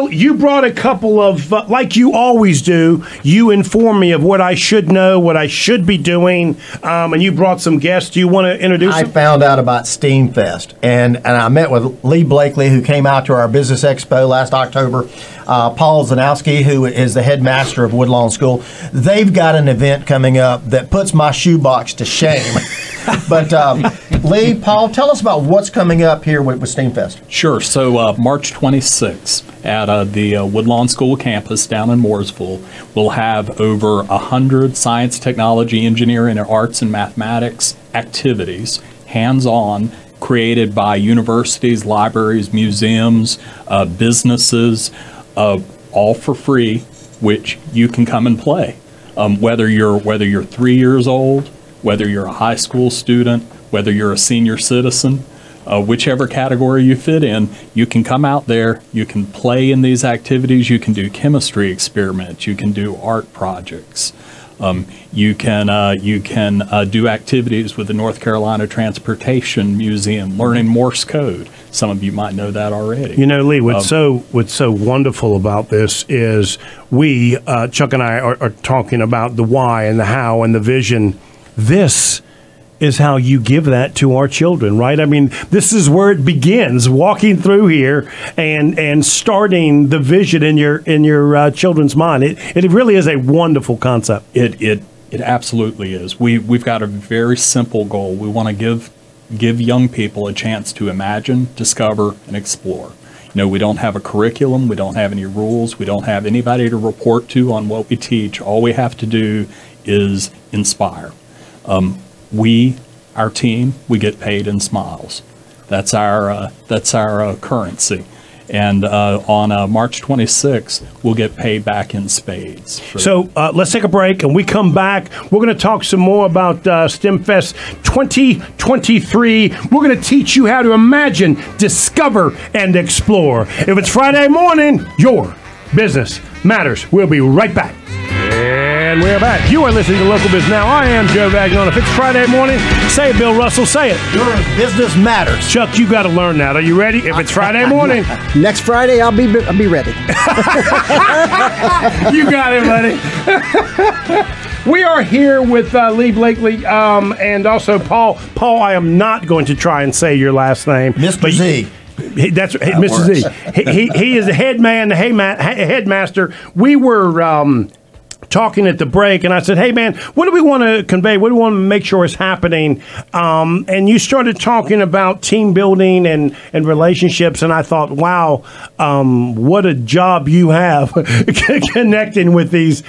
You brought a couple of, like you always do, you inform me of what I should know, what I should be doing, and you brought some guests. Do you want to introduce them? I found out about STEAMfest, and I met with Lee Blakely, who came out to our Business Expo last October, Paul Zanowski, who is the headmaster of Woodlawn School. They've got an event coming up that puts my shoebox to shame. But Lee, Paul, tell us about what's coming up here with STEAMfest. Sure. So March 26th at the Woodlawn School campus down in Mooresville, we'll have over 100 science, technology, engineering, and arts and mathematics activities, hands-on, created by universities, libraries, museums, businesses, all for free, which you can come and play. Whether you're 3 years old, whether you're a high school student, whether you're a senior citizen, whichever category you fit in, you can come out there, you can play in these activities, you can do chemistry experiments, you can do art projects, you can do activities with the North Carolina Transportation Museum, learning Morse code. Some of you might know that already. You know, Lee, what's so wonderful about this is Chuck and I are talking about the why and the how and the vision. This is how you give that to our children, right? I mean, this is where it begins, walking through here and starting the vision in your children's mind. It really is a wonderful concept. It absolutely is. We've got a very simple goal. We want to give young people a chance to imagine, discover, and explore. You know, we don't have a curriculum, we don't have any rules, we don't have anybody to report to on what we teach. All we have to do is inspire. Our team, we get paid in smiles. That's our currency. And on March 26th, we'll get paid back in spades. So let's take a break, and we come back. We're going to talk some more about STEAMfest 2023. We're going to teach you how to imagine, discover, and explore. If it's Friday morning, your business matters. We'll be right back. And we're back. You are listening to Local Biz Now. I am Joe Vagnone. If it's Friday morning, say it, Bill Russell. Say it. Your business matters. Chuck, you got to learn that. Are you ready? If it's Friday morning. Next Friday, I'll be ready. You got it, buddy. We are here with Lee Blakely and also Paul. Paul, I am not going to try and say your last name. Mr. Z. That's Mr. Z. He is the head man, the headmaster. We were talking at the break, and I said, hey, man, what do we want to convey? What do we want to make sure is happening? And you started talking about team building and relationships, and I thought, wow, what a job you have connecting with these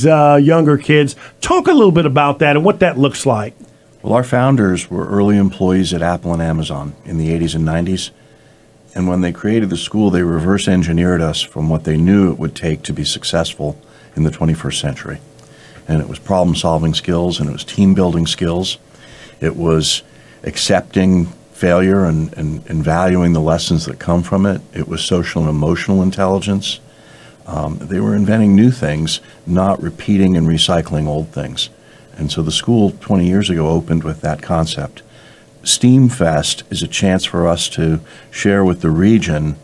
younger kids. Talk a little bit about that and what that looks like. Well, our founders were early employees at Apple and Amazon in the 80s and 90s. And when they created the school, they reverse engineered us from what they knew it would take to be successful in the 21st century. And it was problem-solving skills, and it was team-building skills. It was accepting failure and valuing the lessons that come from it. It was social and emotional intelligence. They were inventing new things, not repeating and recycling old things. And so the school 20 years ago opened with that concept. STEAMfest is a chance for us to share with the region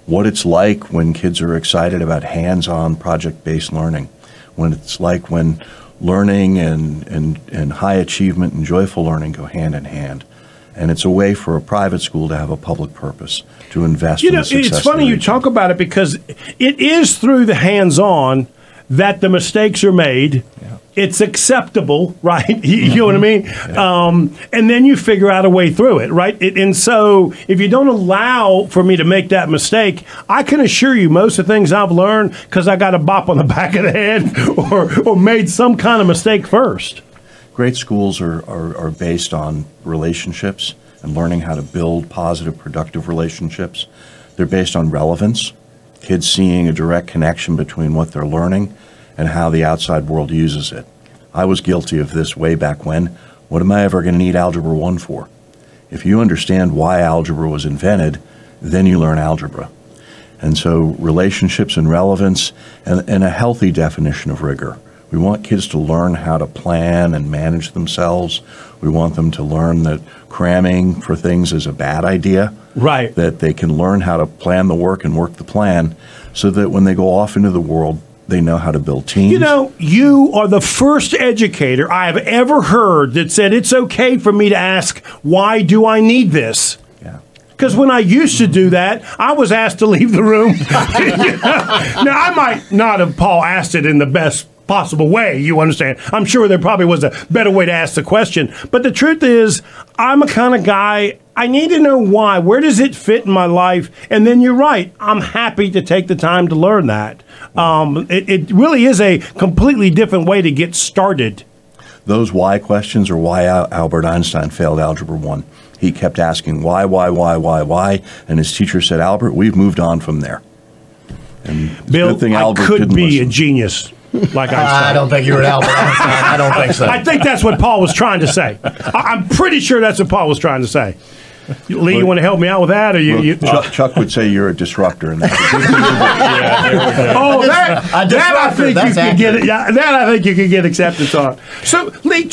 what it's like when kids are excited about hands-on project-based learning, when it's like when learning and high achievement and joyful learning go hand in hand. And it's a way for a private school to have a public purpose, to invest in the success of the region. It's funny you talk about it because it is through the hands-on that the mistakes are made. Yeah. It's acceptable, right? You know what I mean? Yeah. And then you figure out a way through it, right? And so if you don't allow for me to make that mistake, I can assure you most of the things I've learned because I got a bop on the back of the head or made some kind of mistake first. Great schools are based on relationships and learning how to build positive, productive relationships. They're based on relevance, kids seeing a direct connection between what they're learning and how the outside world uses it. I was guilty of this way back when. What am I ever going to need Algebra 1 for? If you understand why algebra was invented, then you learn algebra. And so relationships and relevance and a healthy definition of rigor. We want kids to learn how to plan and manage themselves. We want them to learn that cramming for things is a bad idea. Right. That they can learn how to plan the work and work the plan so that when they go off into the world, they know how to build teams. You know, you are the first educator I have ever heard that said it's okay for me to ask, why do I need this? Yeah. Because when I used to do that, I was asked to leave the room. Now, I might not have, Paul, asked it in the best possible way, you understand. I'm sure there probably was a better way to ask the question. But the truth is, I'm a kind of guy, I need to know why. Where does it fit in my life? And then you're right. I'm happy to take the time to learn that. It really is a completely different way to get started. Those why questions are why Albert Einstein failed Algebra 1. He kept asking why, and his teacher said, Albert, we've moved on from there. And Bill, good thing I Albert could didn't be listen. a genius like Einstein. I don't think you were Albert Einstein. I don't think so. I think that's what Paul was trying to say. I'm pretty sure that's what Paul was trying to say. Lee, you want to help me out with that, or you? Chuck would say you're a disruptor, and that's a good thing. Oh, that I think you could get it. Yeah, that I think you could get acceptance on. So, Lee,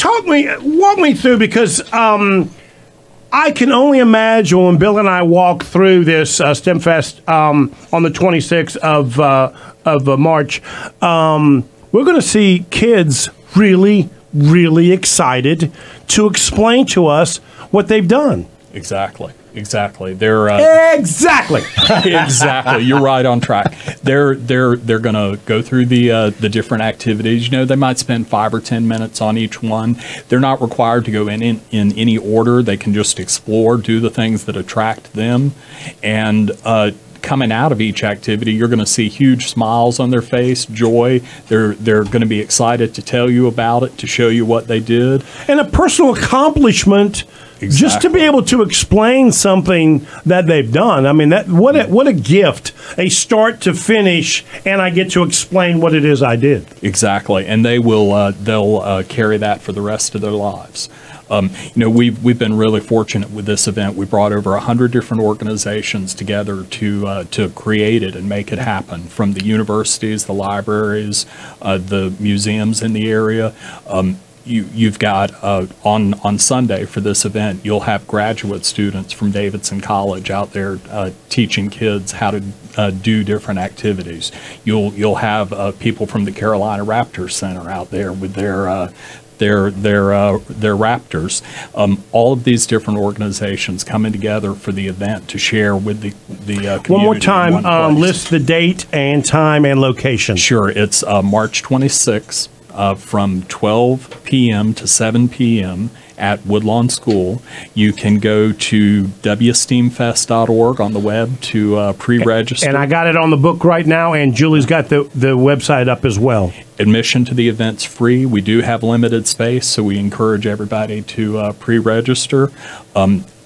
walk me through, because I can only imagine when Bill and I walk through this STEAMfest on the 26th of March, we're going to see kids really, really excited to explain to us what they've done. Exactly. They're exactly. Exactly. You're right on track. They're going to go through the different activities. You know, they might spend 5 or 10 minutes on each one. They're not required to go in any order. They can just explore, do the things that attract them, and coming out of each activity, you're going to see huge smiles on their face, joy. They're going to be excited to tell you about it, to show you what they did, and a personal accomplishment. Exactly. Just to be able to explain something that they've done. I mean, what a gift, a start to finish, and I get to explain what it is I did. Exactly, and they'll carry that for the rest of their lives. You know, we've been really fortunate with this event. We brought over 100 different organizations together to create it and make it happen, from the universities, the libraries, the museums in the area. You've got on Sunday for this event, you'll have graduate students from Davidson College out there teaching kids how to do different activities. You'll have people from the Carolina Raptor Center out there with their Raptors. All of these different organizations coming together for the event to share with the community. One more time, list the date and time and location. Sure, it's March 26th. From 12 p.m. to 7 p.m. at Woodlawn School. You can go to wsteamfest.org on the web to pre-register. And I got it on the book right now, and Julie's got the website up as well. Admission to the event's free. We do have limited space, so we encourage everybody to pre-register.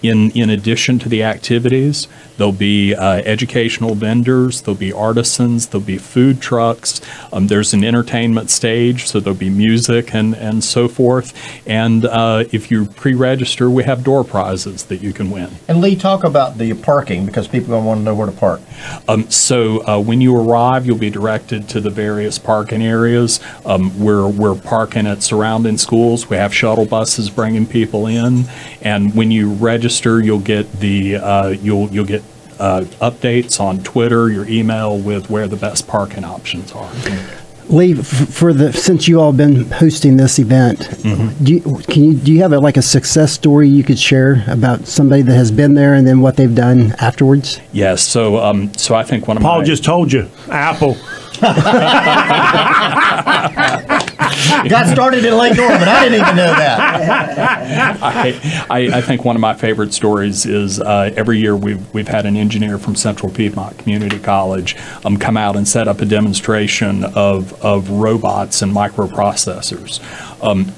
In addition to the activities, there'll be educational vendors, there'll be artisans, there'll be food trucks, there's an entertainment stage, so there'll be music and so forth. And if you pre-register, we have door prizes that you can win. And Lee, talk about the parking, because people are going to want to know where to park. So when you arrive, you'll be directed to the various parking areas. We're parking at surrounding schools. We have shuttle buses bringing people in, and when you register, you'll get you'll get updates on Twitter, your email, with where the best parking options are. Lee, since you all been hosting this event, do you have a success story you could share about somebody that has been there and then what they've done afterwards? Yes. So I think one of Paul just told you, Apple. Got started in Lake Norman. I didn't even know that. I think one of my favorite stories is every year we've had an engineer from Central Piedmont Community College come out and set up a demonstration of robots and microprocessors.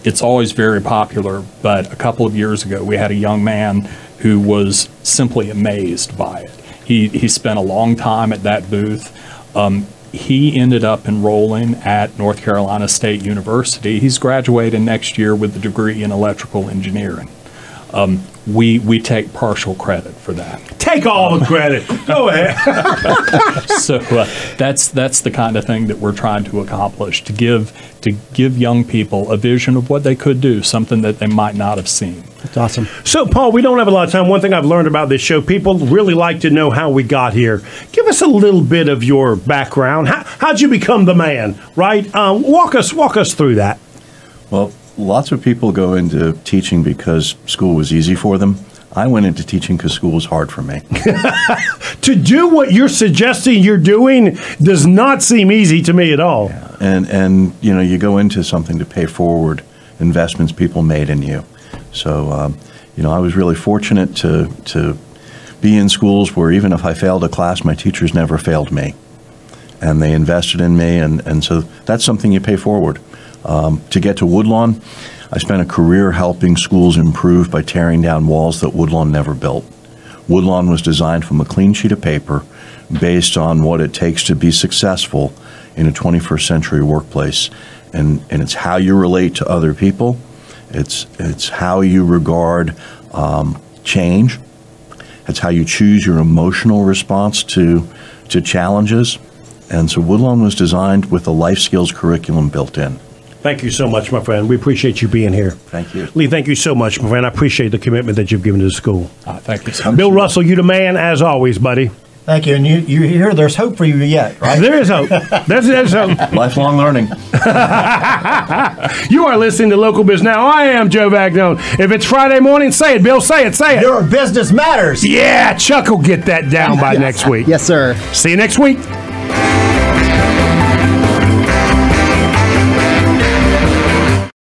It's always very popular, but a couple of years ago we had a young man who was simply amazed by it. He spent a long time at that booth. He ended up enrolling at North Carolina State University. He's graduating next year with a degree in electrical engineering. We take partial credit for that. Take all the credit. Go ahead. So that's the kind of thing that we're trying to accomplish, to give young people a vision of what they could do, something that they might not have seen. That's awesome. So, Paul, we don't have a lot of time. One thing I've learned about this show, people really like to know how we got here. Give us a little bit of your background. How'd you become the man, right? Walk us through that. Well, lots of people go into teaching because school was easy for them. I went into teaching because school was hard for me. To do what you're suggesting you're doing does not seem easy to me at all. Yeah. And you know, you go into something to pay forward investments people made in you. So, you know, I was really fortunate to be in schools where even if I failed a class, my teachers never failed me. And they invested in me, and so that's something you pay forward. To get to Woodlawn, I spent a career helping schools improve by tearing down walls that Woodlawn never built. Woodlawn was designed from a clean sheet of paper based on what it takes to be successful in a 21st century workplace. And it's how you relate to other people. It's how you regard change. It's how you choose your emotional response to challenges. And so Woodlawn was designed with a life skills curriculum built in. Thank you so much, my friend. We appreciate you being here. Thank you. Lee, thank you so much, my friend. I appreciate the commitment that you've given to the school. Thank you so much. Bill Russell, you the man as always, buddy. Thank you. And you hear there's hope for you yet, right? There is hope. There's hope. Lifelong learning. You are listening to Local Biz Now. I am Joe Vagnone. If it's Friday morning, say it, Bill. Say it. Your business matters. Yeah, Chuck will get that down by next week. Yes, sir. See you next week.